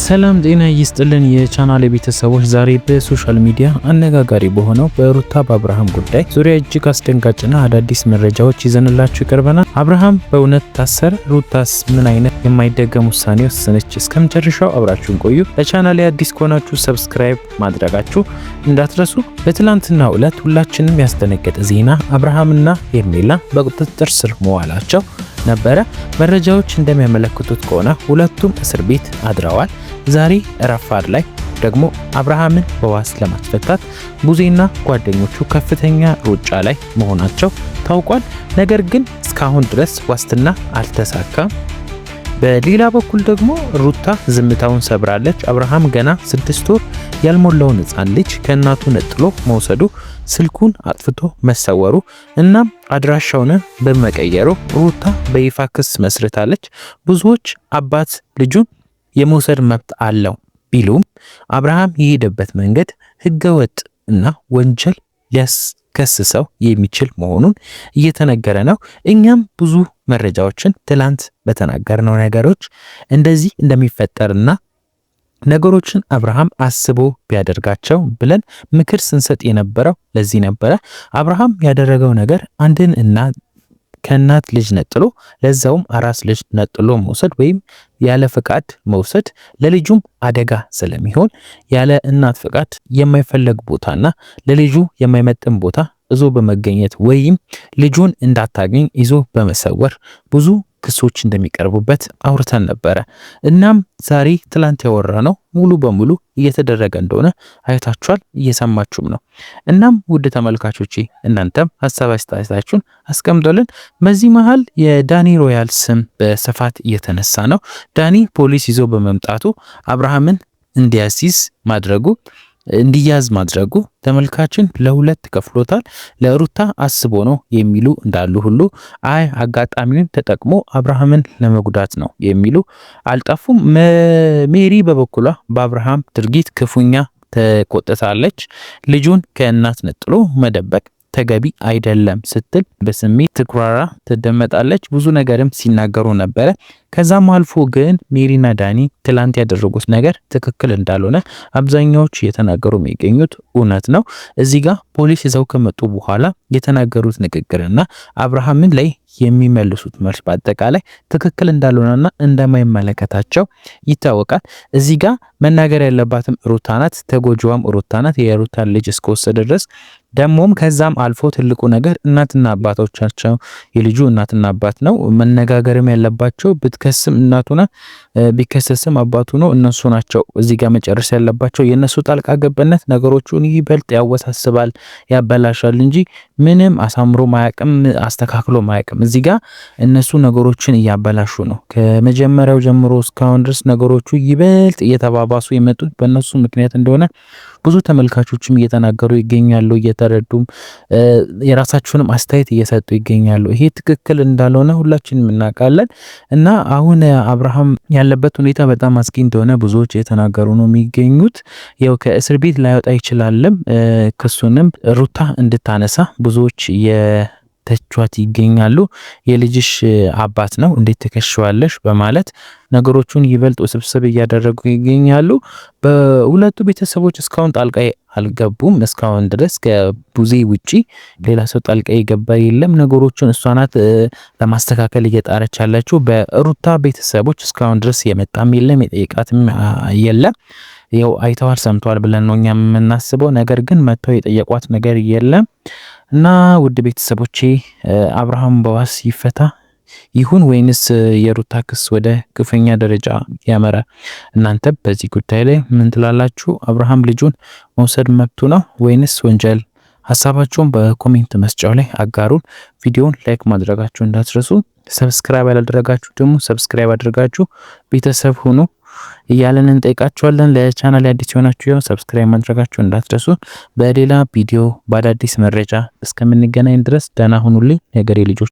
ሰላም ጤና ይስጥልን የቻናሌ ቤተሰቦች፣ ዛሬ በሶሻል ሚዲያ አነጋጋሪ በሆነው በሩታ በአብርሃም ጉዳይ ዙሪያ እጅግ አስደንጋጭና አዳዲስ መረጃዎች ይዘንላችሁ ይቀርበናል። አብርሃም በእውነት ታሰረ? ሩታስ ምን አይነት የማይደገም ውሳኔ ወሰነች? እስከመጨረሻው አብራችሁን ቆዩ። ለቻናሌ አዲስ ከሆናችሁ ሰብስክራይብ ማድረጋችሁ እንዳትረሱ። በትላንትናው ዕለት ሁላችንም ያስደነገጠ ዜና አብርሃምና ሄርሜላ በቁጥጥር ስር መዋላቸው ነበረ። መረጃዎች እንደሚያመለክቱት ከሆነ ሁለቱም እስር ቤት አድረዋል። ዛሬ ረፋድ ላይ ደግሞ አብርሃምን በዋስ ለማስፈታት ቡዜና ጓደኞቹ ከፍተኛ ሩጫ ላይ መሆናቸው ታውቋል። ነገር ግን እስካሁን ድረስ ዋስትና አልተሳካም። በሌላ በኩል ደግሞ ሩታ ዝምታውን ሰብራለች። አብርሃም ገና 6 ወር ያልሞላውን ሕፃን ልጅ ከእናቱ ነጥሎ መውሰዱ፣ ስልኩን አጥፍቶ መሰወሩ እናም አድራሻውን በመቀየሩ ሩታ በይፋ ክስ መስርታለች። ብዙዎች አባት ልጁን የመውሰድ መብት አለው ቢሉም አብርሃም የሄደበት መንገድ ህገወጥ እና ወንጀል ሊያስከስሰው የሚችል መሆኑን እየተነገረ ነው። እኛም ብዙ መረጃዎችን ትላንት በተናገርነው ነገሮች እንደዚህ እንደሚፈጠርና ነገሮችን አብርሃም አስቦ ቢያደርጋቸው ብለን ምክር ስንሰጥ የነበረው ለዚህ ነበረ። አብርሃም ያደረገው ነገር አንድን እናት ከእናት ልጅ ነጥሎ ለዛውም አራስ ልጅ ነጥሎ መውሰድ ወይም ያለ ፍቃድ መውሰድ ለልጁም አደጋ ስለሚሆን ያለ እናት ፍቃድ የማይፈለግ ቦታና ለልጁ የማይመጥን ቦታ ይዞ በመገኘት ወይም ልጁን እንዳታገኝ ይዞ በመሰወር ብዙ ክሶች እንደሚቀርቡበት አውርተን ነበረ። እናም ዛሬ ትላንት ያወራነው ሙሉ በሙሉ እየተደረገ እንደሆነ አይታችኋል፣ እየሰማችሁም ነው። እናም ውድ ተመልካቾቼ እናንተም ሐሳብ አስተያየታችሁን አስቀምጡልን። በዚህ መሃል የዳኒ ሮያል ስም በስፋት እየተነሳ ነው። ዳኒ ፖሊስ ይዞ በመምጣቱ አብርሃምን እንዲያዝ ማድረጉ ተመልካችን ለሁለት ከፍሎታል። ለሩታ አስቦ ነው የሚሉ እንዳሉ ሁሉ አይ አጋጣሚውን ተጠቅሞ አብርሃምን ለመጉዳት ነው የሚሉ አልጠፉም። ሜሪ በበኩሏ በአብርሃም ድርጊት ክፉኛ ተቆጥታለች። ልጁን ከእናት ነጥሎ መደበቅ ተገቢ አይደለም ስትል በስሜት ትኩራራ ትደመጣለች። ብዙ ነገርም ሲናገሩ ነበረ። ከዛም አልፎ ግን ሜሪና ዳኒ ትላንት ያደረጉት ነገር ትክክል እንዳልሆነ አብዛኛዎች እየተናገሩ የሚገኙት እውነት ነው። እዚህ ጋር ፖሊስ ይዘው ከመጡ በኋላ የተናገሩት ንግግርና አብርሃምን ላይ የሚመልሱት መልስ በአጠቃላይ ትክክል እንዳልሆነና እንደማይመለከታቸው ይታወቃል። እዚህ ጋር መናገር ያለባትም ሩታ ናት፣ ተጎጂዋም ሩታ ናት። የሩታን ልጅ እስከወሰደ ድረስ ደሞም ከዛም አልፎ ትልቁ ነገር እናትና አባቶቻቸው የልጁ እናትና አባት ነው። መነጋገርም ያለባቸው ብትከስም እናቱ ናት፣ ቢከሰስም አባቱ ነው። እነሱ ናቸው እዚህ ጋር መጨረስ ያለባቸው። የነሱ ጣልቃ ገብነት ነገሮቹን ይበልጥ ያወሳስባል፣ ያበላሻል እንጂ ምንም አሳምሮ ማያቅም፣ አስተካክሎ ማያቅም። እዚህ ጋር እነሱ ነገሮችን እያበላሹ ነው። ከመጀመሪያው ጀምሮ እስካሁን ድረስ ነገሮቹ ይበልጥ እየተባባሱ የመጡት በእነሱ ምክንያት እንደሆነ ብዙ ተመልካቾችም እየተናገሩ ይገኛሉ። እየተረዱም የራሳቸውንም አስተያየት እየሰጡ ይገኛሉ። ይሄ ትክክል እንዳልሆነ ሁላችንም እናውቃለን። እና አሁን አብርሃም ያለበት ሁኔታ በጣም አስጊ እንደሆነ ብዙዎች እየተናገሩ ነው የሚገኙት። ያው ከእስር ቤት ላይወጣ ይችላልም። ክሱንም ሩታ እንድታነሳ ብዙዎች ተቿት ይገኛሉ። የልጅሽ አባት ነው እንዴት ተከሽዋለሽ በማለት ነገሮቹን ይበልጥ ውስብስብ እያደረጉ ይገኛሉ። በሁለቱ ቤተሰቦች እስካሁን ጣልቃ አልገቡም። እስካሁን ድረስ ከቡዜ ውጪ ሌላ ሰው ጣልቃ የገባ የለም። ነገሮቹን እሷ ናት ለማስተካከል እየጣረች ያለችው። በሩታ ቤተሰቦች እስካሁን ድረስ የመጣም የለም፣ የጠየቃትም የለም። ያው አይተዋል ሰምተዋል ብለን ነው እኛ የምናስበው። ነገር ግን መጥተው የጠየቋት ነገር የለም። እና ውድ ቤተሰቦቼ አብርሃም በዋስ ይፈታ ይሁን ወይንስ የሩታ ክስ ወደ ከፍተኛ ደረጃ ያመራ? እናንተ በዚህ ጉዳይ ላይ ምን ትላላችሁ? አብርሃም ልጁን መውሰድ መብቱ ነው ወይንስ ወንጀል? ሀሳባችሁን በኮሜንት መስጫው ላይ አጋሩን። ቪዲዮውን ላይክ ማድረጋችሁ እንዳትረሱ። ሰብስክራይብ ያላደረጋችሁ ደግሞ ሰብስክራይብ አድርጋችሁ ቤተሰብ ሁኑ እያለን እንጠይቃችኋለን። ለቻናል አዲስ ሆናችሁ ሰብስክራይብ ማድረጋችሁ እንዳትረሱ። በሌላ ቪዲዮ በአዳዲስ መረጃ እስከምንገናኝ ድረስ ደህና ሁኑልኝ የሀገሬ ልጆች።